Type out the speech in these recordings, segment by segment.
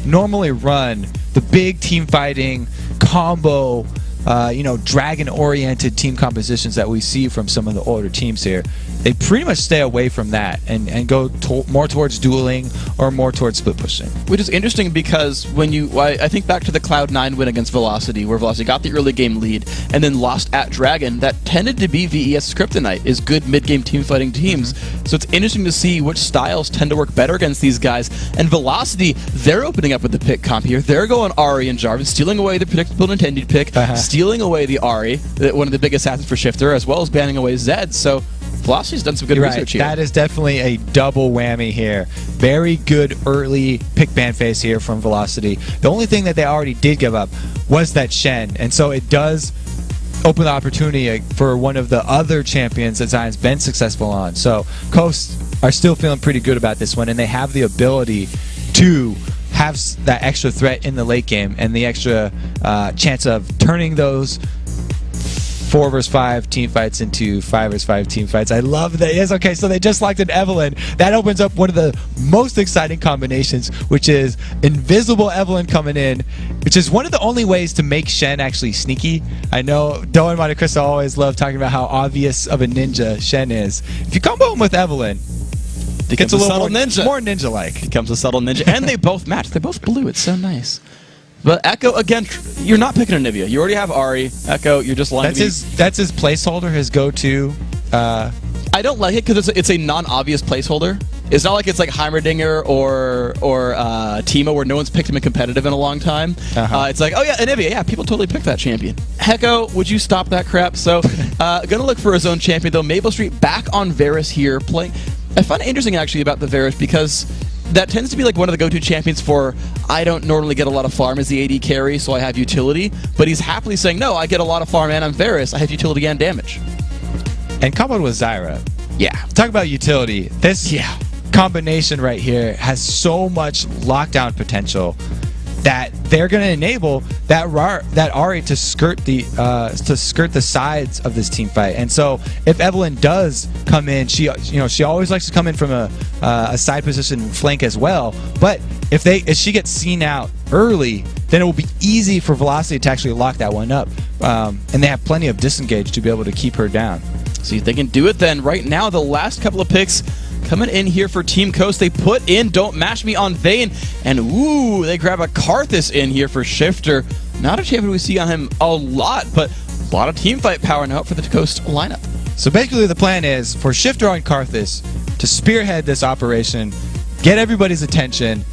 normally run the big team fighting combo, dragon-oriented team compositions that we see from some of the older teams here. They pretty much stay away from that and go more towards dueling or more towards split pushing. Which is interesting because I think back to the Cloud9 win against Velocity, where Velocity got the early game lead and then lost at Dragon. That tended to be VES kryptonite, is good mid-game team fighting teams. So it's interesting to see which styles tend to work better against these guys. And Velocity, they're opening up with the pick comp here. They're going Ahri and Jarvan, stealing away the predictable intended pick, stealing away the Ahri, one of the big assassins for Shifter, as well as banning away Zed. So Velocity's done some good research here. That is definitely a double whammy here. Very good early pick ban phase here from Velocity. The only thing that they already did give up was that Shen, and so it does open the opportunity for one of the other champions that Zion's been successful on. So Coast are still feeling pretty good about this one, and they have the ability to have that extra threat in the late game and the extra chance of turning those 4 vs 5 team fights into 5 vs 5 team fights. I love that. Yes, okay, so they just locked in Evelynn. That opens up one of the most exciting combinations, which is Invisible Evelynn coming in, which is one of the only ways to make Shen actually sneaky. I know Doe and Monte Cristo always love talking about how obvious of a ninja Shen is. If you combo him with Evelynn, it gets a little more ninja-like. Becomes a subtle ninja. And they both match. They're both blue. It's so nice. But Echo, again, you're not picking Anivia. You already have Ahri. Echo, you're just lying to me. That's his placeholder, his go-to. I don't like it because it's a non-obvious placeholder. It's not like it's like Heimerdinger or Teemo, where no one's picked him in competitive in a long time. It's like, oh yeah, Anivia, yeah, people totally picked that champion. Hecko, would you stop that crap? So, gonna look for his own champion though. Maple Street back on Varus here, playing. I find it interesting actually about the Varus because that tends to be like one of the go-to champions for, I don't normally get a lot of farm as the AD carry, so I have utility. But he's happily saying, no, I get a lot of farm and I'm Varus. I have utility and damage. And comboed with Zyra. Yeah. Talk about utility. This combination right here has so much lockdown potential that they're going to enable that Ahri to skirt the sides of this team fight. And so if Evelynn does come in, she always likes to come in from a side position flank as well. But if she gets seen out early, then it will be easy for Velocity to actually lock that one up. And they have plenty of disengage to be able to keep her down. See if they can do it then. Right now, the last couple of picks coming in here for Team Coast. They put in Don't Mash Me on Vayne, and ooh, they grab a Karthus in here for Shifter. Not a champion we see on him a lot, but a lot of team fight power now for the Coast lineup. So basically the plan is for Shifter on Karthus to spearhead this operation, get everybody's attention,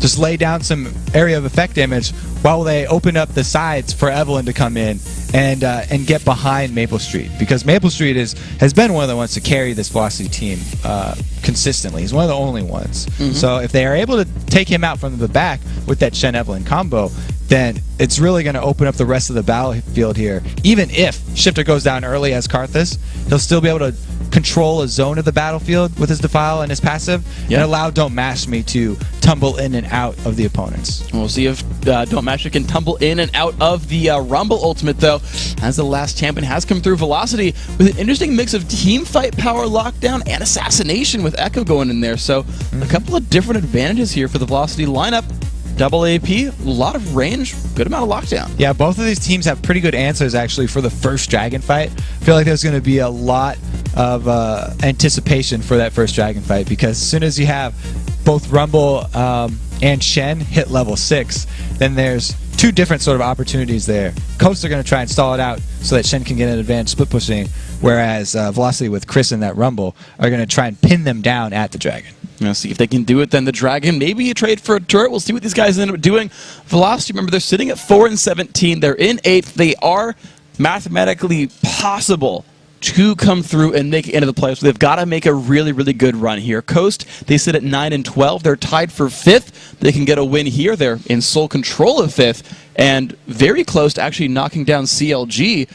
just lay down some area of effect damage while they open up the sides for Evelynn to come in and get behind Maple Street, because Maple Street has been one of the ones to carry this Velocity team consistently. He's one of the only ones. So if they are able to take him out from the back with that Shen Evelynn combo, then it's really going to open up the rest of the battlefield here. Even if Shifter goes down early as Karthus, he'll still be able to control a zone of the battlefield with his Defile and his passive, and allow Don't Mash Me to tumble in and out of the opponents. We'll see if Don't Mash Me can tumble in and out of the Rumble ultimate, though, as the last champion has come through. Velocity with an interesting mix of team fight power, lockdown, and assassination with Echo going in there. So a couple of different advantages here for the Velocity lineup. Double AP, a lot of range, good amount of lockdown. Yeah, both of these teams have pretty good answers actually for the first Dragon fight. I feel like there's going to be a lot of anticipation for that first Dragon fight, because as soon as you have both Rumble and Shen hit level 6, then there's two different sort of opportunities there. Coast are going to try and stall it out so that Shen can get an advantage split pushing, whereas Velocity with Chris and that Rumble are going to try and pin them down at the Dragon. See if they can do it then. The Dragon, maybe you trade for a turret. We'll see what these guys end up doing. Velocity, remember, they're sitting at 4 and 17. They're in 8th. They are mathematically possible to come through and make it into the playoffs. They've got to make a really, really good run here. Coast, they sit at 9 and 12. They're tied for 5th. They can get a win here. They're in sole control of 5th and very close to actually knocking down CLG.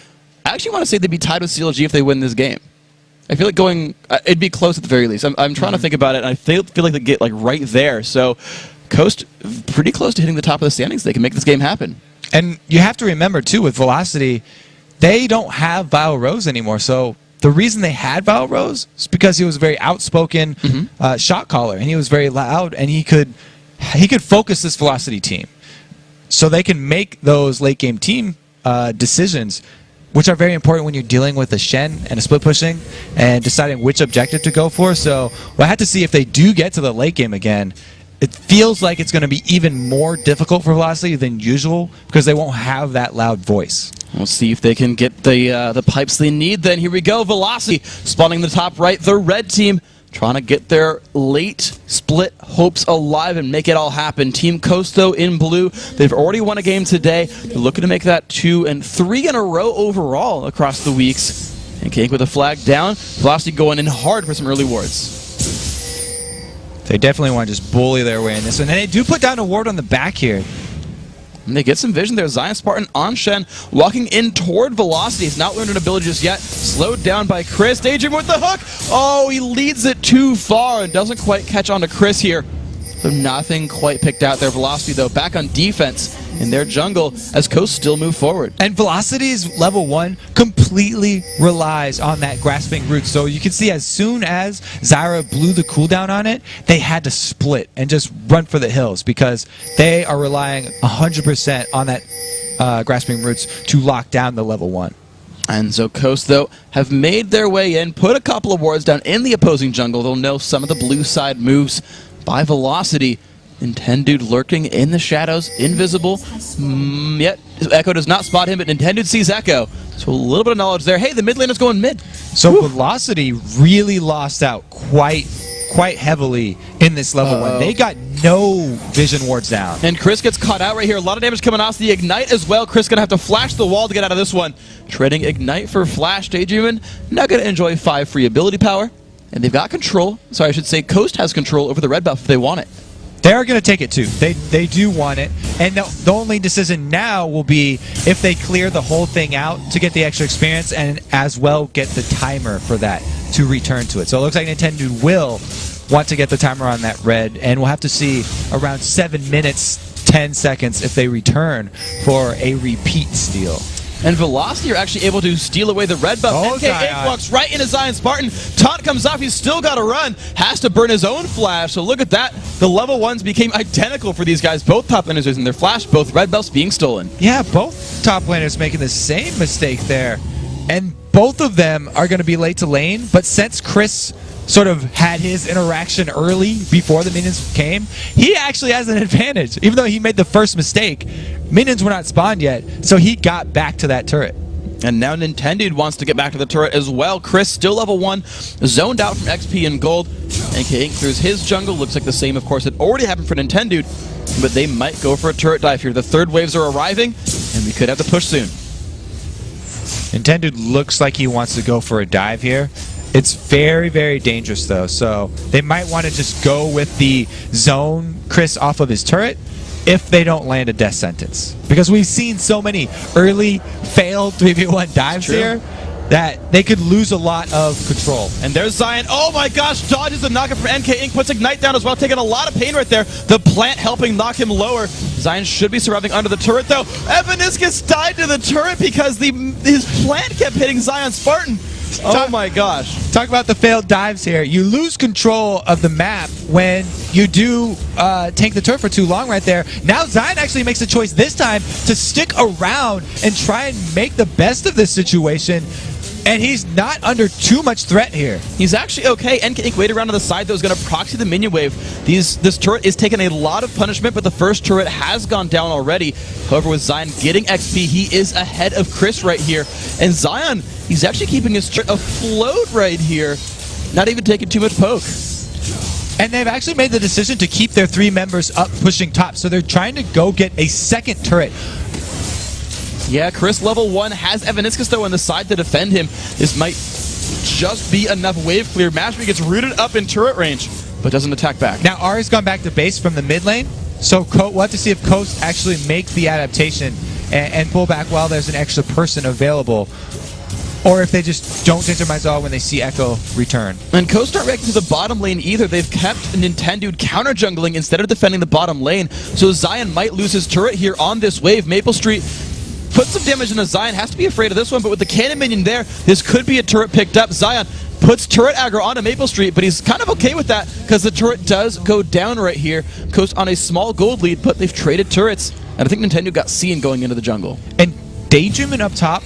I actually want to say they'd be tied with CLG if they win this game. I feel like it'd be close at the very least. I'm trying to think about it, and I feel like they get like right there. So Coast, pretty close to hitting the top of the standings. They can make this game happen. And you have to remember, too, with Velocity, they don't have Vile Rose anymore. So the reason they had Vile Rose is because he was a very outspoken shot caller, and he was very loud, and he could he could focus this Velocity team so they can make those late game team decisions, which are very important when you're dealing with a Shen and a split pushing and deciding which objective to go for. So we'll have to see if they do get to the late game again. It feels like it's going to be even more difficult for Velocity than usual because they won't have that loud voice. We'll see if they can get the pipes they need then. Here we go, Velocity spawning in the top right. The red team trying to get their late split hopes alive and make it all happen. Team Coast, though, in blue. They've already won a game today. They're looking to make that 2 and 3 in a row overall across the weeks. And Cake with a flag down. Velocity going in hard for some early wards. They definitely want to just bully their way in this one. And they do put down a ward on the back here. And they get some vision there. Zion Spartan on Shen, walking in toward Velocity. He's not learned an ability just yet. Slowed down by Chris. Daydream with the hook. Oh, he leads it too far and doesn't quite catch on to Chris here. So nothing quite picked out there. Velocity, though, back on defense in their jungle as Coast still move forward. And Velocity's level 1 completely relies on that grasping root. So you can see as soon as Zyra blew the cooldown on it, they had to split and just run for the hills because they are relying 100% on that grasping roots to lock down the level 1. And so Coast, though, have made their way in, put a couple of wards down in the opposing jungle. They'll know some of the blue side moves by Velocity. Nintendude lurking in the shadows, invisible. Yet Echo does not spot him, but Nintendude sees Echo. So a little bit of knowledge there. Hey, the mid laner's going mid. So Velocity really lost out quite heavily in this level 1. They got no vision wards down. And Chris gets caught out right here. A lot of damage coming off the Ignite as well. Chris gonna have to flash the wall to get out of this one. Trading Ignite for Flash. Daydreamin' not gonna enjoy 5 free ability power. And they've got control. Sorry, I should say Coast has control over the red buff if they want it. They're going to take it too. They do want it. And the only decision now will be if they clear the whole thing out to get the extra experience and as well get the timer for that to return to it. So it looks like Nintendo will want to get the timer on that red, and we'll have to see around 7 minutes, 10 seconds if they return for a repeat steal. And Velocity are actually able to steal away the red buff. Oh, NK walks right into Zion Spartan. Taunt comes off. He's still got to run. Has to burn his own flash. So look at that. The level 1s became identical for these guys. Both top laners using their flash. Both red buffs being stolen. Yeah, both top laners making the same mistake there. And both of them are going to be late to lane. But since Chris sort of had his interaction early before the minions came, he actually has an advantage. Even though he made the first mistake, minions were not spawned yet, so he got back to that turret. And now Nintendude wants to get back to the turret as well. Chris still level 1, zoned out from XP and gold. NK Inc. clears his jungle. Looks like the same, of course, had already happened for Nintendude, but they might go for a turret dive here. The third waves are arriving, and we could have to push soon. Nintendude looks like he wants to go for a dive here. It's very, very dangerous, though, so they might want to just go with the zone Chris off of his turret if they don't land a death sentence. Because we've seen so many early failed 3v1 dives here that they could lose a lot of control. And there's Zion. Oh my gosh, dodges the knockup from NK Inc. Puts Ignite down as well, taking a lot of pain right there. The plant helping knock him lower. Zion should be surviving under the turret, though. Evaniscus died to the turret because his plant kept hitting Zion Spartan. Oh my gosh. Talk about the failed dives here. You lose control of the map when you do tank the turret for too long right there. Now Zion actually makes a choice this time to stick around and try and make the best of this situation. And he's not under too much threat here. He's actually okay. NK Inc. waited around on the side, though, is going to proxy the minion wave. This turret is taking a lot of punishment, but the first turret has gone down already. However, with Zion getting XP, he is ahead of Chris right here. And Zion, he's actually keeping his turret afloat right here. Not even taking too much poke. And they've actually made the decision to keep their 3 members up pushing top. So they're trying to go get a second turret. Yeah, Chris level 1 has Evaniscus, though, on the side to defend him. This might just be enough wave clear. Mashby gets rooted up in turret range, but doesn't attack back. Now Ari's gone back to base from the mid lane, so we'll have to see if Coast actually makes the adaptation and pull back while there's an extra person available, or if they just don't enter Myzal when they see Echo return. And Coast aren't reacting to the bottom lane either. They've kept Nintendude counter jungling instead of defending the bottom lane, so Zion might lose his turret here on this wave. Maple Street put some damage into Zion. Has to be afraid of this one, but with the cannon minion there, this could be a turret picked up. Zion puts turret aggro onto Maple Street, but he's kind of okay with that because the turret does go down right here. Coast on a small gold lead, but they've traded turrets, and I think Nintendo got seen going into the jungle. And Daydreamin up top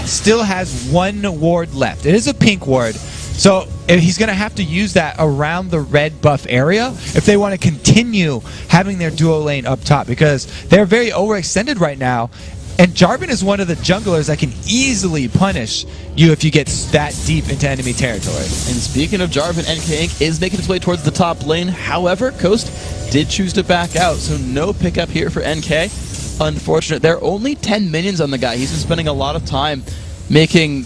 still has 1 ward left. It is a pink ward, so he's going to have to use that around the red buff area if they want to continue having their duo lane up top, because they're very overextended right now. And Jarvan is one of the junglers that can easily punish you if you get that deep into enemy territory. And speaking of Jarvan, NK Inc. is making its way towards the top lane. However, Coast did choose to back out, so no pickup here for NK. Unfortunate. There are only 10 minions on the guy. He's been spending a lot of time making,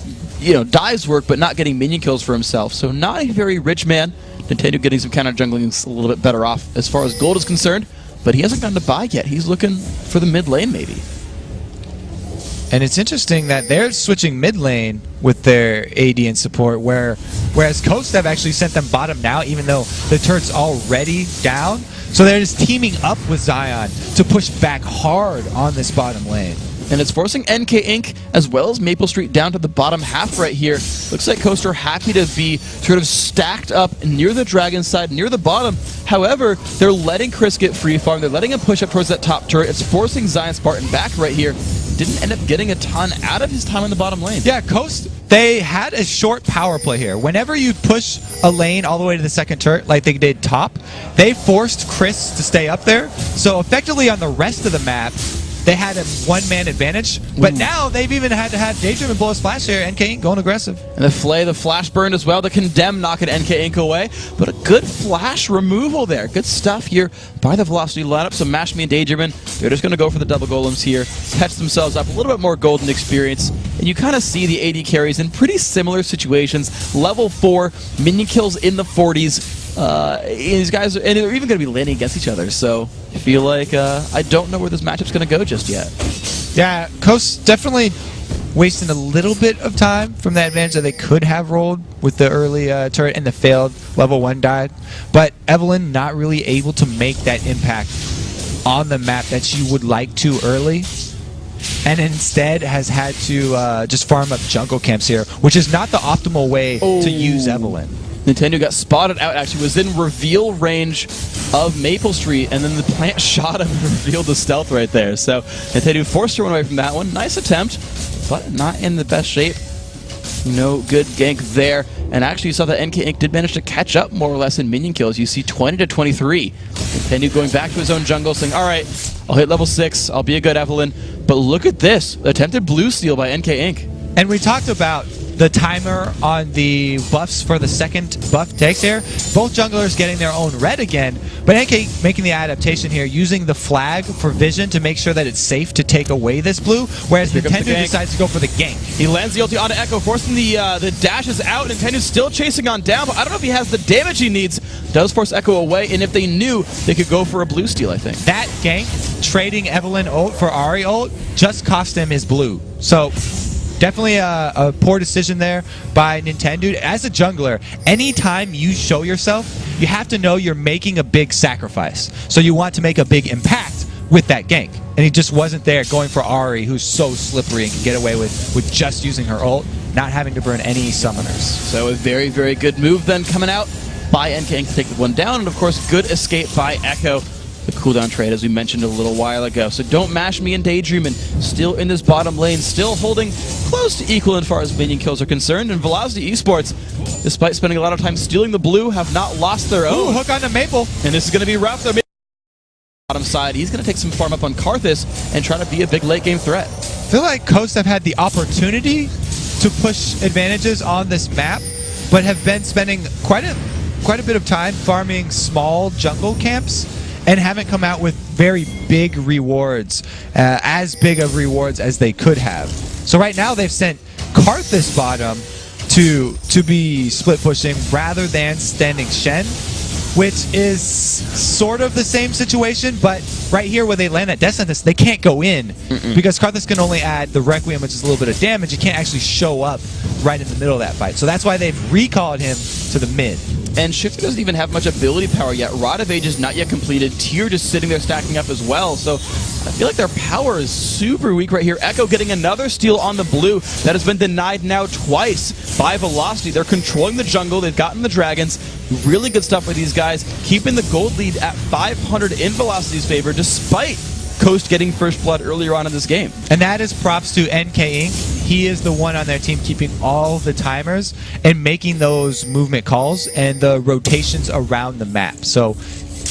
dives work, but not getting minion kills for himself. So not a very rich man. Nintendo getting some counter jungling is a little bit better off as far as gold is concerned, but he hasn't gotten to buy yet. He's looking for the mid lane maybe. And it's interesting that they're switching mid lane with their AD and support, whereas Coast have actually sent them bottom now, even though the turret's already down. So they're just teaming up with Zion to push back hard on this bottom lane. And it's forcing NK Inc. as well as Maple Street down to the bottom half right here. Looks like Coast are happy to be sort of stacked up near the dragon side, near the bottom. However, they're letting Chris get free farm. They're letting him push up towards that top turret. It's forcing Zion Spartan back right here. Didn't end up getting a ton out of his time in the bottom lane. Yeah, Coast, they had a short power play here. Whenever you push a lane all the way to the second turret, like they did top, they forced Chris to stay up there. So effectively on the rest of the map, they had a one-man advantage, but now they've even had to have Daydream blow his flash here. NK Inc. going aggressive. And the Flay, the flash burned as well. The Condemn knocking NK Inc. away, but a good flash removal there. Good stuff here by the Velocity lineup. So Mash Me and Daydream, they're just going to go for the double golems here, catch themselves up a little bit more golden experience, and you kind of see the AD carries in pretty similar situations. Level 4, minion kills in the 40s. These guys, and they're even going to be laning against each other, so I feel like I don't know where this matchup's going to go just yet. Yeah, Coast definitely wasting a little bit of time from that advantage that they could have rolled with the early turret and the failed level 1 dive, but Evelyn not really able to make that impact on the map that she would like to early, and instead has had to just farm up jungle camps here, which is not the optimal way to use Evelyn. Nintendo got spotted out, actually was in reveal range of Maple Street, and then the plant shot him and revealed the stealth right there. So Nintendo forced her one away from that one. Nice attempt, but not in the best shape. No good gank there. And actually you saw that NK Inc. did manage to catch up more or less in minion kills. You see 20 to 23. Nintendo going back to his own jungle saying, all right, I'll hit level 6, I'll be a good Evelyn. But look at this, attempted blue steal by NK Inc. And we talked about the timer on the buffs for the second buff takes here. Both junglers getting their own red again, but NK making the adaptation here, using the flag for vision to make sure that it's safe to take away this blue, whereas Nintendo decides to go for the gank. He lands the ulti onto Echo, forcing the dashes out. Nintendo's still chasing on down, but I don't know if he has the damage he needs. Does force Echo away, and if they knew, they could go for a blue steal, I think. That gank, trading Evelyn ult for Ahri ult, just cost him his blue. So definitely a poor decision there by Nintendo. As a jungler, anytime you show yourself, you have to know you're making a big sacrifice. So you want to make a big impact with that gank. And he just wasn't there, going for Ahri, who's so slippery and can get away with just using her ult, not having to burn any summoners. So a very, very good move then coming out by NK Inc. to take the one down. And of course, good escape by Echo. The cooldown trade, as we mentioned a little while ago. So don't mash me and Daydreamin', still in this bottom lane, still holding close to equal as far as minion kills are concerned. And Velocity Esports, despite spending a lot of time stealing the blue, have not lost their own. Ooh, hook on the Maple. And this is going to be rough. They're bottom side. He's going to take some farm up on Karthus and try to be a big late game threat. I feel like Coast have had the opportunity to push advantages on this map, but have been spending quite a bit of time farming small jungle camps, and haven't come out with very big rewards, as big of rewards as they could have. So right now they've sent Karthus bottom to be split pushing rather than standing Shen, which is sort of the same situation, but right here where they land that Death Sentence, they can't go in because Karthus can only add the Requiem, which is a little bit of damage. You can't actually show up right in the middle of that fight. So that's why they've recalled him to the mid. And Shifter doesn't even have much ability power yet. Rod of Age is not yet completed. Tier just sitting there stacking up as well. So I feel like their power is super weak right here. Echo getting another steal on the blue that has been denied now twice by Velocity. They're controlling the jungle. They've gotten the dragons. Really good stuff for these guys. Keeping the gold lead at 500 in Velocity's favor despite Coast getting first blood earlier on in this game. And that is props to NK Inc. He is the one on their team keeping all the timers and making those movement calls and the rotations around the map. So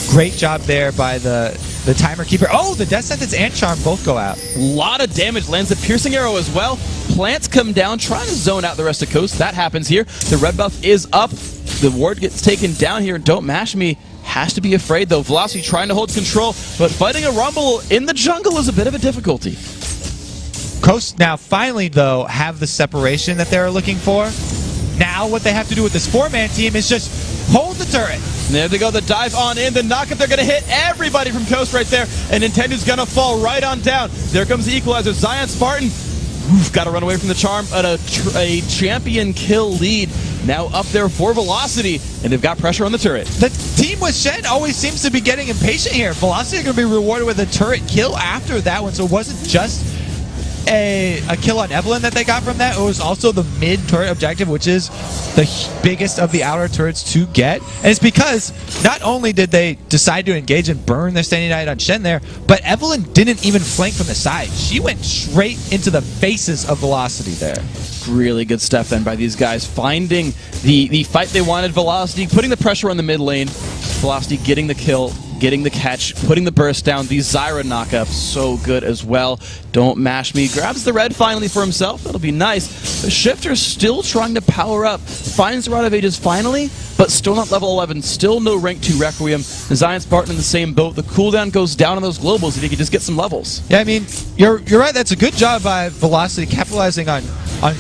great job there by the timer keeper. Oh, the Death Sentence and Charm both go out. A lot of damage, lands the piercing arrow as well. Plants come down, trying to zone out the rest of Coast. That happens here. The red buff is up. The ward gets taken down here. Don't mash me. Has to be afraid though. Velocity trying to hold control, but fighting a Rumble in the jungle is a bit of a difficulty. Coast now finally though have the separation that they're looking for. Now what they have to do with this 4-man team is just hold the turret. And there they go, the dive on in, the knockup, they're going to hit everybody from Coast right there, and Nintendo's going to fall right on down. There comes the equalizer, Zion Spartan. Got to run away from the charm at a champion kill lead. Now up there for Velocity, and they've got pressure on the turret. The team with Shen always seems to be getting impatient here. Velocity are going to be rewarded with a turret kill after that one, so it wasn't just a kill on Evelyn that they got from that. It was also the mid turret objective, which is the biggest of the outer turrets to get. And it's because not only did they decide to engage and burn their Standing Knight on Shen there, but Evelyn didn't even flank from the side. She went straight into the faces of Velocity there. Really good stuff then by these guys, finding the fight they wanted. Velocity putting the pressure on the mid lane. Velocity getting the kill, getting the catch, putting the burst down. The Zyra knockup, so good as well. Don't mash me. Grabs the red finally for himself. That'll be nice. The Shifter's still trying to power up. Finds the Rod of Ages finally, but still not level 11. Still no rank 2 Requiem. The Zion Spartan in the same boat. The cooldown goes down on those globals if he could just get some levels. Yeah, I mean, you're right. That's a good job by Velocity capitalizing on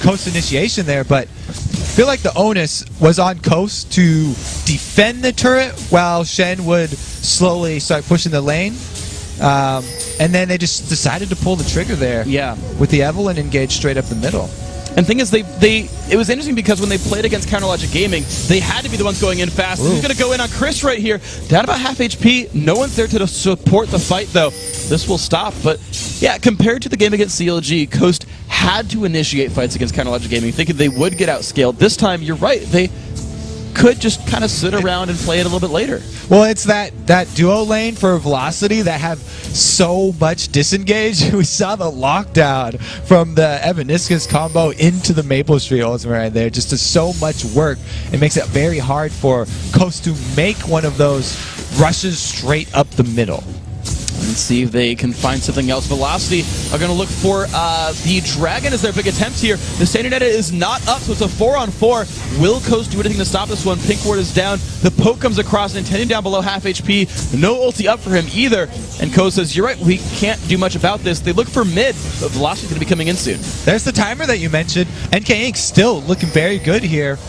Coast initiation there, but I feel like the onus was on Coast to defend the turret while Shen would slowly start pushing the lane. And then they just decided to pull the trigger there. Yeah. With the Evelyn engaged straight up the middle. And the thing is, it was interesting because when they played against Counter Logic Gaming, they had to be the ones going in fast. He's going to go in on Chris right here, down about half HP. No one's there to support the fight, though. This will stop. But yeah, compared to the game against CLG, Coast had to initiate fights against Counter Logic Gaming, thinking they would get outscaled. This time, you're right. They could just kind of sit around and play it a little bit later. Well, it's that duo lane for Velocity that have so much disengage. We saw the lockdown from the Evaniscus combo into the Maple Street ultimate right there. Just does so much work. It makes it very hard for Coast to make one of those rushes straight up the middle. Let's see if they can find something else. Velocity are going to look for the Dragon as their big attempt here. The standard edit is not up, so it's a 4-on-4. Will Coast do anything to stop this one? Pink ward is down. The poke comes across, intending down below half HP. No ulti up for him either. And Coast says, you're right, we can't do much about this. They look for mid, but Velocity's going to be coming in soon. There's the timer that you mentioned. NK Inc. still looking very good here.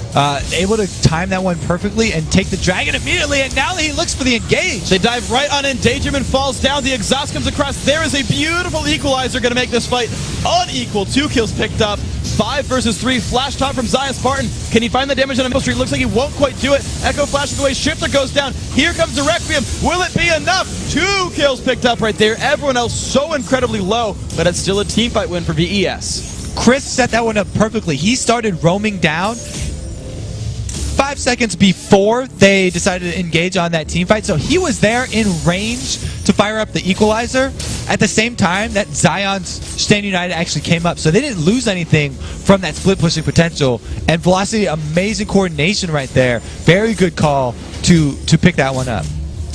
Able to time that one perfectly and take the Dragon immediately, and now he looks for the engage. They dive right on Endangerment, falls down. The exhaust comes across. There is a beautiful equalizer going to make this fight unequal. 2 kills picked up. 5 versus 3. Flash top from Zion Spartan. Can he find the damage on the middle street? Looks like he won't quite do it. Echo flashes away. Shifter goes down. Here comes the Requiem. Will it be enough? 2 kills picked up right there. Everyone else so incredibly low, but it's still a team fight win for VES. Chris set that one up perfectly. He started roaming down 5 seconds before they decided to engage on that team fight, so he was there in range to fire up the equalizer at the same time that Zion's Standing United actually came up, so they didn't lose anything from that split pushing potential. And Velocity, amazing coordination right there. Very good call to pick that one up.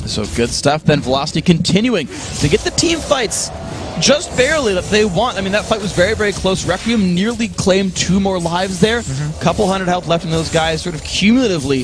So good stuff then. Velocity continuing to get the team fights just barely that they want. I mean, that fight was very, very close. Requiem nearly claimed 2 more lives there. Couple hundred health left in those guys sort of cumulatively.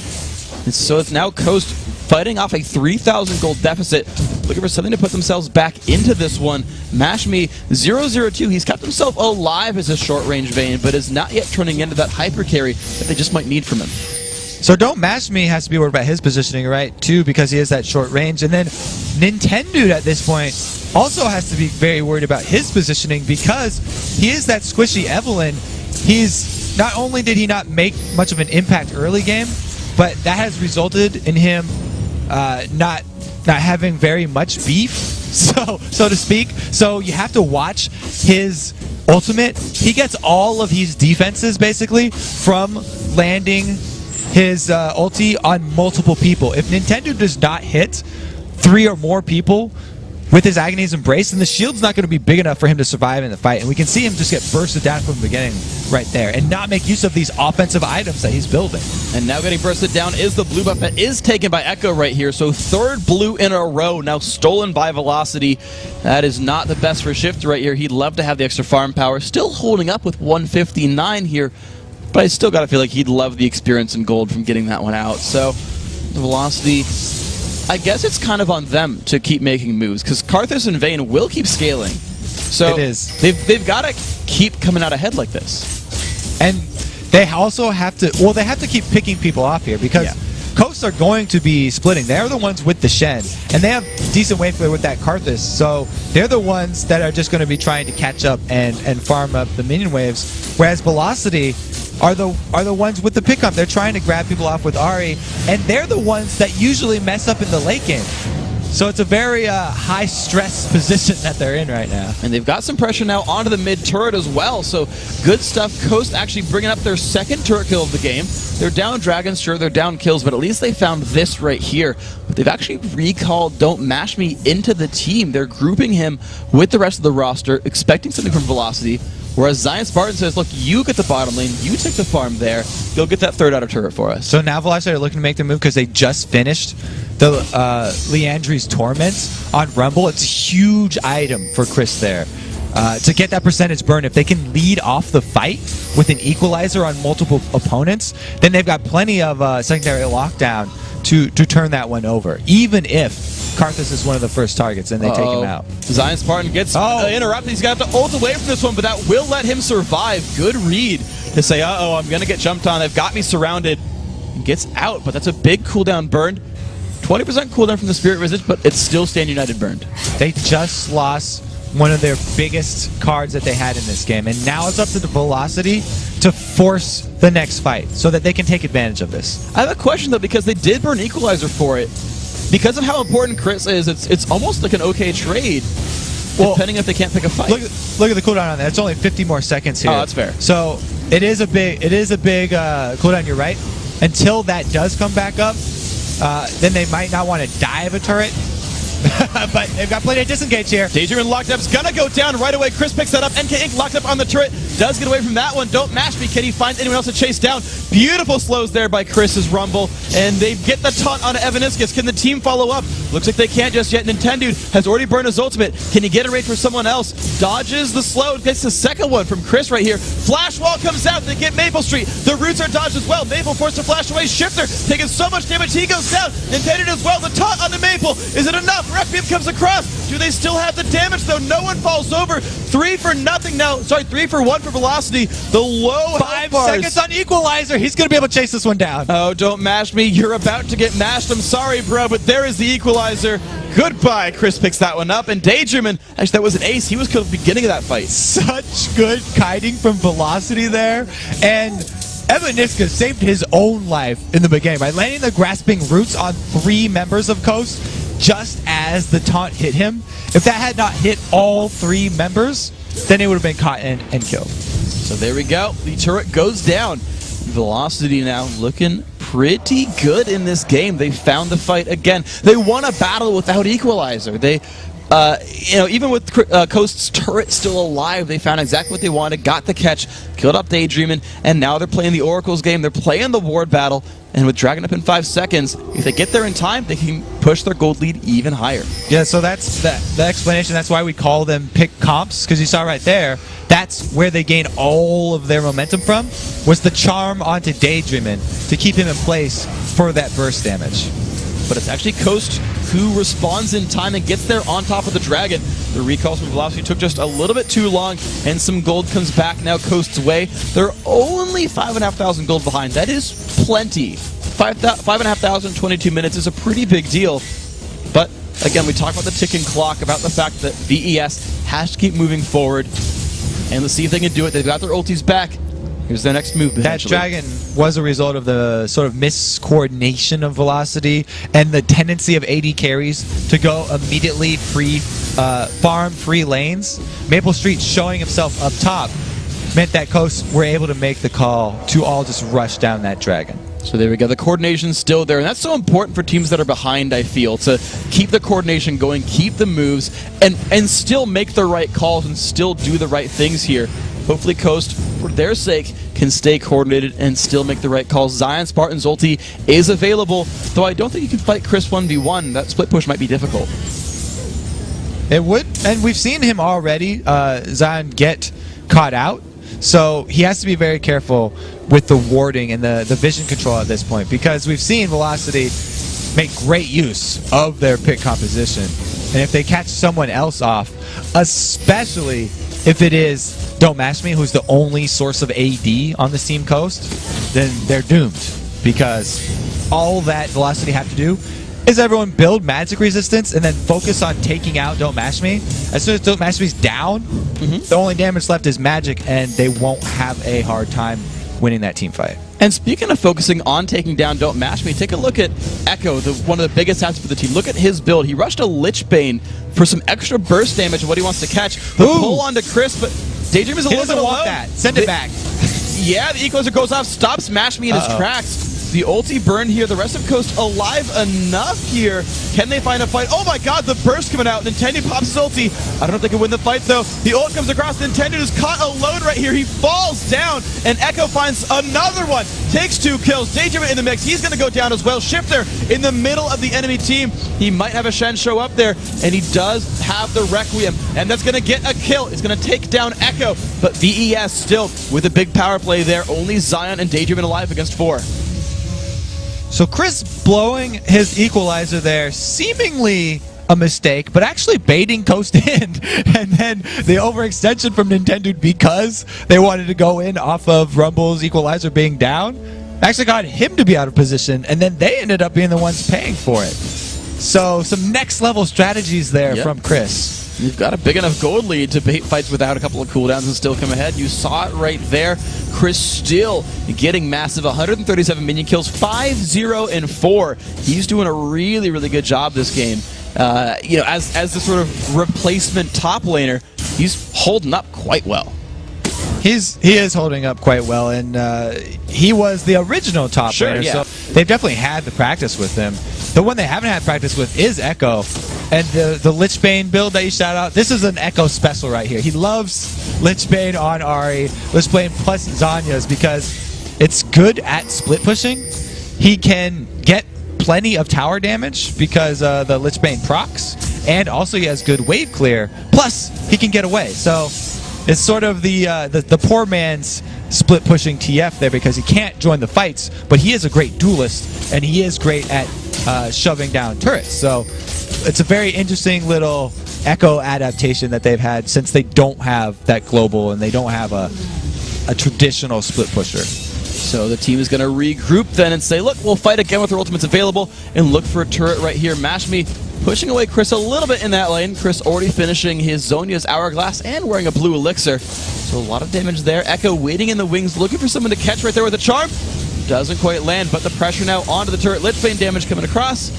And so it's now Coast fighting off a 3,000 gold deficit, looking for something to put themselves back into this one. Mash Me 002, he's kept himself alive as a short-range Vayne, but is not yet turning into that hyper carry that they just might need from him. So Don't Mash Me has to be worried about his positioning, right, too, because he has that short range. And then Nintendo at this point also has to be very worried about his positioning because he is that squishy Evelyn. He's not only did he not make much of an impact early game, but that has resulted in him not having very much beef, so to speak. So you have to watch his ultimate. He gets all of his defenses basically from landing his ulti on multiple people. If Nintendo does not hit 3 or more people with his Agony's Embrace, then the shield's not going to be big enough for him to survive in the fight. And we can see him just get bursted down from the beginning right there and not make use of these offensive items that he's building. And now getting bursted down is the blue buff that is taken by Echo right here. So 3rd blue in a row, now stolen by Velocity. That is not the best for Shift right here. He'd love to have the extra farm power. Still holding up with 159 here, but I still got to feel like he'd love the experience and gold from getting that one out. So the Velocity, I guess it's kind of on them to keep making moves, because Karthus and Vayne will keep scaling. So it is. They've got to keep coming out ahead like this. And they also have to, well, they have to keep picking people off here, because Coast are going to be splitting. They're the ones with the Shen, and they have decent wave with that Karthus, so they're the ones that are just going to be trying to catch up and farm up the minion waves, whereas Velocity are the ones with the pickup. They're trying to grab people off with Ahri, and they're the ones that usually mess up in the late game. So it's a very high-stress position that they're in right now. And they've got some pressure now onto the mid turret as well, so good stuff. Coast actually bringing up their 2nd turret kill of the game. They're down dragons, sure, they're down kills, but at least they found this right here. But they've actually recalled Don't Mash Me into the team. They're grouping him with the rest of the roster, expecting something from Velocity. Whereas Zion Spartan says, look, you get the bottom lane, you take the farm there, you'll get that 3rd outer turret for us. So now Velocity are looking to make the move because they just finished the Leandri's Torment on Rumble. It's a huge item for Chris there. To get that percentage burn, if they can lead off the fight with an equalizer on multiple opponents, then they've got plenty of secondary lockdown to turn that one over. Even if Karthus is one of the first targets and they take him out. Zion Spartan gets interrupted. He's got to ult away from this one, but that will let him survive. Good read to say, uh-oh, I'm going to get jumped on. They've got me surrounded. He gets out, but that's a big cooldown burn. 20% cooldown from the Spirit Resist, but it's still Stand United burned. They just lost one of their biggest cards that they had in this game, and now it's up to the Velocity to force the next fight so that they can take advantage of this. I have a question, though, because they did burn Equalizer for it. Because of how important Chris is, it's almost like an okay trade, depending if they can't pick a fight. Look at the cooldown on that. It's only 50 more seconds here. Oh, that's fair. So it is a big cooldown. You're right. Until that does come back up, then they might not want to dive a turret. But they've got plenty of disengage here. Daydream locked up's gonna go down right away. Chris picks that up. NK Inc. locked up on the turret. Does get away from that one. Don't mash me. Can he find anyone else to chase down? Beautiful slows there by Chris's Rumble. And they get the taunt on Evaniscus. Can the team follow up? Looks like they can't just yet. Nintendo has already burned his ultimate. Can he get a raid for someone else? Dodges the slow. Gets the second one from Chris right here. Flash wall comes out. They get Maple Street. The roots are dodged as well. Maple forced to flash away. Shifter taking so much damage. He goes down. Nintendo as well. The taunt on the Maple. Is it enough? Requiem comes across. Do they still have the damage though? No one falls over. 3 for nothing now. Sorry, 3 for 1 for Velocity. The low 5 seconds on Equalizer. He's going to be able to chase this one down. Oh, don't mash me. You're about to get mashed. I'm sorry, bro, but there is the Equalizer. Goodbye. Chris picks that one up. And Daydreamin', actually, that was an ace. He was at the beginning of that fight. Such good kiting from Velocity there. And Evaniscus saved his own life in the beginning by landing the Grasping Roots on 3 members of Coast just as the taunt hit him. If that had not hit all 3 members, then it would have been caught and killed. So there we go. The turret goes down. Velocity now looking pretty good in this game. They found the fight again. They won a battle without Equalizer. They, even with Coast's turret still alive, they found exactly what they wanted, got the catch, killed up Daydreamin', and now they're playing the Oracle's game. They're playing the ward battle, and with Dragon up in 5 seconds, if they get there in time, they can push their gold lead even higher. Yeah, so that's the explanation. That's why we call them pick comps, because you saw right there, that's where they gained all of their momentum from, was the charm onto Daydreamin' to keep him in place for that burst damage. But it's actually Coast who responds in time and gets there on top of the Dragon. The recalls from Velocity took just a little bit too long, and some gold comes back now Coast's way. They're only 5,500 gold behind. That is plenty. 5,500, 22 minutes is a pretty big deal. But again, we talk about the ticking clock, about the fact that VES has to keep moving forward. And let's see if they can do it. They've got their ultis back. Here's their next move, That potentially. dragon was a result of the sort of miscoordination of Velocity and the tendency of AD carries to go immediately farm free lanes. Maple Street showing himself up top meant that Coast were able to make the call to all just rush down that dragon. So there we go. The coordination's still there, and that's so important for teams that are behind, I feel, to keep the coordination going, keep the moves, and still make the right calls and still do the right things here. Hopefully Coast, for their sake, can stay coordinated and still make the right calls. Zion Spartan's ulti is available, though I don't think you can fight Chris 1v1. That split push might be difficult. It would, and we've seen him already, Zion, get caught out. So he has to be very careful with the warding and the vision control at this point, because we've seen Velocity make great use of their pick composition. And if they catch someone else off, especially if it is Don't Mash Me, who's the only source of AD on the Steam Coast, then they're doomed, because all that Velocity have to do is everyone build magic resistance and then focus on taking out Don't Mash Me. As soon as Don't Mash Me's down, the only damage left is magic, and they won't have a hard time winning that team fight. And speaking of focusing on taking down Don't Mash Me, take a look at Echo, one of the biggest assets for the team. Look at his build. He rushed a Lich Bane for some extra burst damage of what he wants to catch. The pull onto Chris, but Daydream is a little bit doesn't want low. that. Send it back. Yeah, the equalizer goes off, stops Mash Me in his tracks. The ulti burn here. The rest of Coast alive enough here. Can they find a fight? Oh my god, the burst coming out. Nintendo pops his ulti. I don't know if they can win the fight though. The ult comes across. Nintendo is caught alone right here. He falls down, and Echo finds another one. Takes 2 kills. Daydream in the mix. He's going to go down as well. Shifter in the middle of the enemy team. He might have a Shen show up there, and he does have the Requiem, and that's going to get a kill. It's going to take down Echo, but VES still with a big power play there. Only Zion and Daydream alive against 4. So Chris blowing his equalizer there, seemingly a mistake, but actually baiting Coast in. And then the overextension from Nintendo, because they wanted to go in off of Rumble's equalizer being down, actually got him to be out of position, and then they ended up being the ones paying for it. So some next level strategies there from Chris. You've got a big enough gold lead to bait fights without a couple of cooldowns and still come ahead. You saw it right there. Chris still getting massive 137 minion kills, 5-0-4. He's doing a really, really good job this game. You know, as the sort of replacement top laner, he's holding up quite well. He is holding up quite well, and he was the original top laner, so they've definitely had the practice with him. The one they haven't had practice with is Echo, and the Lich Bane build that you shout out, this is an Echo special right here. He loves Lich Bane on Ahri, Lich Bane plus Zanya's, because it's good at split pushing. He can get plenty of tower damage because the Lich Bane procs, and also he has good wave clear, plus he can get away. So it's sort of the poor man's split pushing TF there, because he can't join the fights, but he is a great duelist, and he is great at shoving down turrets. So it's a very interesting little Echo adaptation that they've had since they don't have that global and they don't have a traditional split pusher. So the team is going to regroup then and say, look, we'll fight again with our ultimates available and look for a turret right here. Mash Me pushing away Chris a little bit in that lane. Chris already finishing his Zhonya's Hourglass and wearing a blue elixir. So a lot of damage there. Echo waiting in the wings, looking for someone to catch right there with a charm. Doesn't quite land, but the pressure now onto the turret. Lich Bane damage coming across.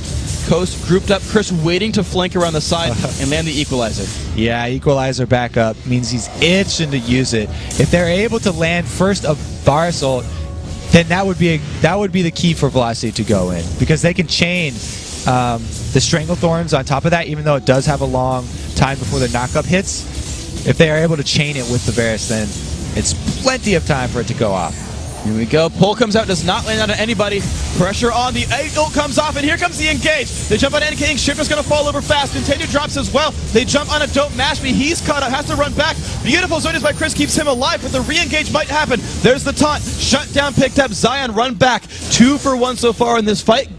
Coast grouped up. Chris waiting to flank around the side and land the equalizer. Yeah, equalizer back up means he's itching to use it. If they're able to land first a Varus ult, then that would be the key for Velocity to go in, because they can chain the Stranglethorns on top of that, even though it does have a long time before the knockup hits. If they are able to chain it with the Varus, then it's plenty of time for it to go off. Here we go. Pull comes out, does not land on anybody. Pressure on the ult comes off, and here comes the engage. They jump on King. Shifter's going to fall over fast. Nintendo drops as well. They jump on a Don't Mash Me. He's caught up, has to run back. Beautiful Zhonya's by Chris keeps him alive, but the re-engage might happen. There's the taunt. Shut down, picked up. Zion run back. 2 for 1 so far in this fight.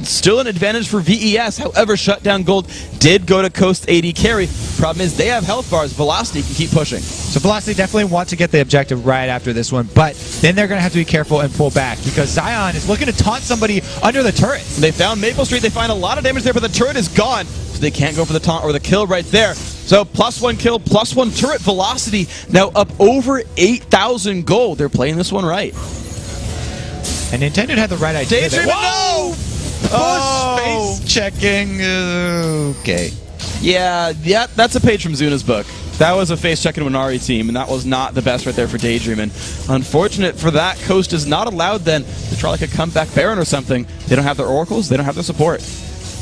Still an advantage for VES. However, Shutdown Gold did go to Coast AD carry. Problem is they have health bars. Velocity can keep pushing. So Velocity definitely want to get the objective right after this one, but then they're going to have to be careful and pull back, because Zion is looking to taunt somebody under the turret. They found Maple Street. They find a lot of damage there, but the turret is gone, so they can't go for the taunt or the kill right there. So +1 kill, +1 turret velocity, now up over 8,000 gold. They're playing this one right. And Nintendo had the right idea. Daydream, no! Oh, face checking. Okay. Yeah, that's a page from Zuna's book. That was a face check in Winari team, and that was not the best right there for Daydream. And unfortunate for that, Coast is not allowed then to try like a comeback Baron or something. They don't have their oracles, they don't have their support.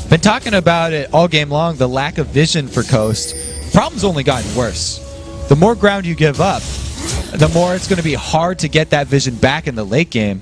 Been talking about it all game long, the lack of vision for Coast. Problem's only gotten worse. The more ground you give up, the more it's going to be hard to get that vision back in the late game,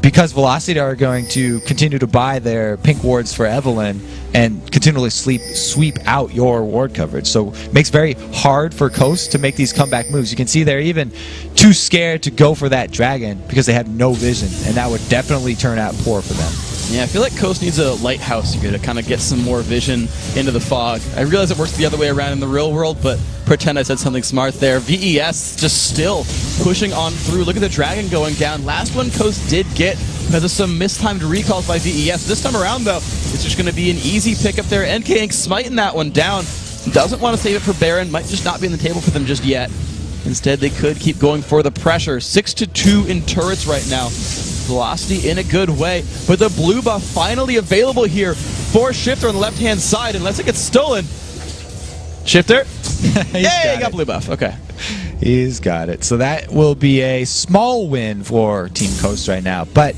because Velocity are going to continue to buy their pink wards for Evelynn and continually sweep out your ward coverage. So it makes very hard for Coast to make these comeback moves. You can see they're even too scared to go for that dragon because they have no vision, and that would definitely turn out poor for them. Yeah, I feel like Coast needs a lighthouse here to kind of get some more vision into the fog. I realize it works the other way around in the real world, but pretend I said something smart there. VES just still pushing on through. Look at the dragon going down. Last one Coast did get because of some mistimed recalls by VES. This time around, though, it's just going to be an easy pickup there. NK Inc. smiting that one down. Doesn't want to save it for Baron. Might just not be on the table for them just yet. Instead, they could keep going for the pressure. 6-2 in turrets right now. Velocity in a good way, but the blue buff finally available here for Shifter on the left-hand side, unless it gets stolen. Shifter? Yay, got blue buff. Okay. He's got it. So that will be a small win for Team Coast right now. But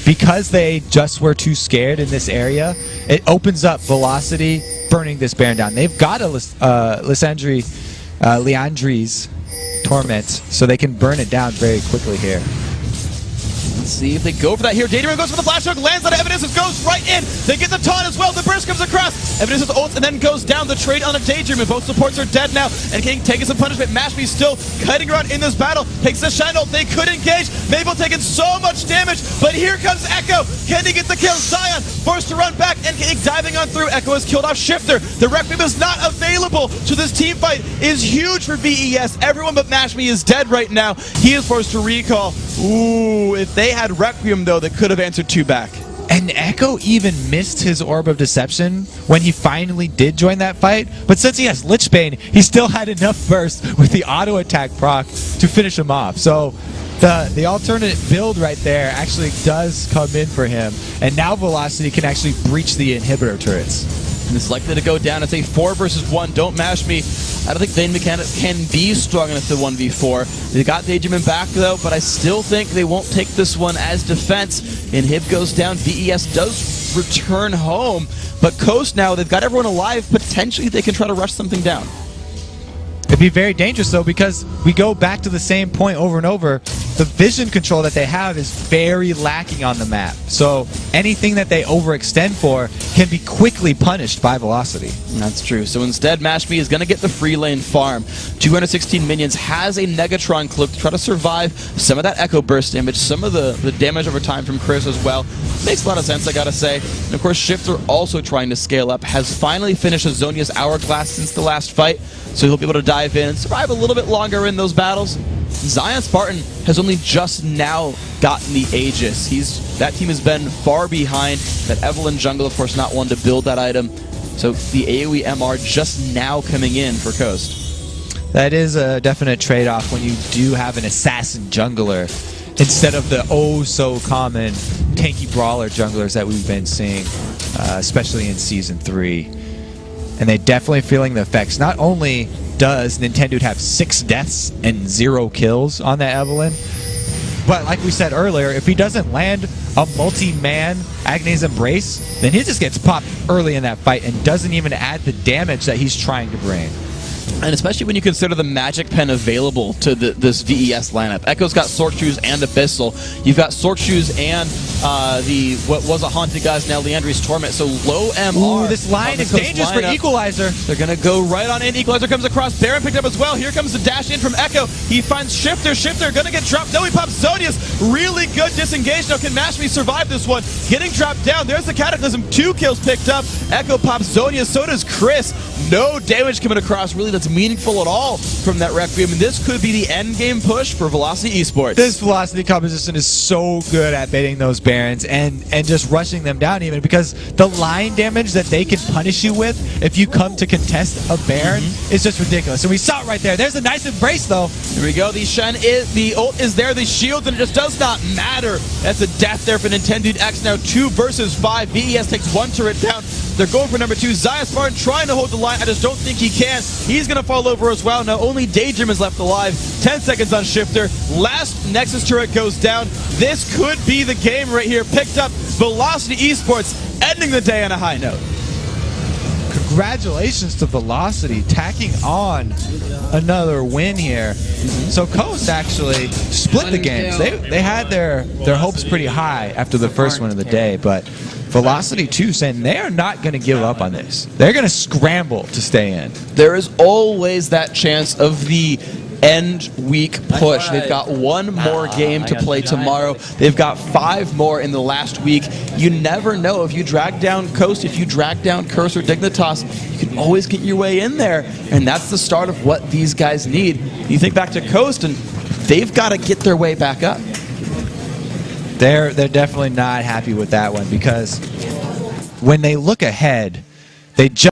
because they just were too scared in this area, it opens up Velocity burning this Baron down. They've got a Leandri's Torment, so they can burn it down very quickly here. Let's see if they go for that here. Daydream goes for the flash hook, lands on Evidence, goes right in. They get the taunt as well. The burst comes across. Evidence with ults and then goes down. The trade on a Daydream, and both supports are dead now. And King taking some punishment. Mashby still kiting around in this battle. Takes the Shine ult. They could engage. Mabel taking so much damage, but here comes Echo. Can he get the kill? Zion forced to run back, and King diving on through. Echo has killed off Shifter. The Requiem is not available, so this team fight is huge for VES. Everyone but Mashby is dead right now. He is forced to recall. Ooh, if they had Requiem, though, they could have answered 2 back. And Echo even missed his Orb of Deception when he finally did join that fight. But since he has Lichbane, he still had enough burst with the auto attack proc to finish him off. So the alternate build right there actually does come in for him. And now Velocity can actually breach the inhibitor turrets. And it's likely to go down. It's a 4 versus 1. Don't mash me. I don't think Vayne Mechanic can be strong enough to 1v4. They got Daydream back, though, but I still think they won't take this one as defense. Inhib goes down. VES does return home, but Coast now, they've got everyone alive. Potentially, they can try to rush something down. It'd be very dangerous, though, because we go back to the same point over and over. The vision control that they have is very lacking on the map. So anything that they overextend for can be quickly punished by Velocity. That's true. So instead, Mashby is going to get the free lane farm. 216 minions, has a Negatron cloak to try to survive some of that Echo Burst damage, some of the damage over time from Chris as well. Makes a lot of sense, I gotta say. And of course, Shifter also trying to scale up, has finally finished Azonia's Hourglass since the last fight, so he'll be able to dive in and survive a little bit longer in those battles. Zion Spartan has only just now gotten the Aegis. That team has been far behind. That Evelynn jungle, of course, not one to build that item. So the AoE MR just now coming in for Coast. That is a definite trade-off when you do have an assassin jungler instead of the oh-so-common tanky brawler junglers that we've been seeing, especially in Season 3. And they're definitely feeling the effects. Not only does Nintendo have 6 deaths and 0 kills on that Evelynn, but like we said earlier, if he doesn't land a multi-man Agnes Embrace, then he just gets popped early in that fight and doesn't even add the damage that he's trying to bring. And especially when you consider the magic pen available to this VES lineup. Echo's got Sork Shoes and Abyssal. You've got Sork Shoes and what was a Haunted Gods, now Leandri's Torment. So low MR. Ooh, this line is dangerous for Equalizer. They're going to go right on in. Equalizer comes across. Baron picked up as well. Here comes the dash in from Echo. He finds Shifter. Shifter going to get dropped. No, he pops Zonius. Really good disengage. Now, can Mashby survive this one? Getting dropped down. There's the Cataclysm. 2 kills picked up. Echo pops Zonius. So does Chris. No damage coming across, really, that's meaningful at all from that Requiem. And this could be the end game push for Velocity Esports. This Velocity composition is so good at baiting those Barons. Barons and just rushing them down even, because the line damage that they can punish you with if you come to contest a Baron is just ridiculous. And we saw it right there. There's a nice embrace though. Here we go. The ult is there, the shield, and it just does not matter. That's a death there for Nintendo X. Now 2 versus 5. VES takes 1 turret down. They're going for number 2. Zaya Spartan trying to hold the line. I just don't think he can. He's going to fall over as well. Now only Daydream is left alive. 10 seconds on Shifter. Last Nexus turret goes down. This could be the game right here. Picked up Velocity Esports, ending the day on a high note. Congratulations to Velocity, tacking on another win here. So Coast actually split the games. They had their hopes pretty high after the first one of the day, but Velocity too saying they are not going to give up on this. They're going to scramble to stay in. There is always that chance of the end week push. They've got 1 more game to play tomorrow. They've got 5 more in the last week. You never know. If you drag down Coast, if you drag down Curse or Dignitas, you can always get your way in there. And that's the start of what these guys need. You think back to Coast, and they've got to get their way back up. They're definitely not happy with that one, because when they look ahead, they just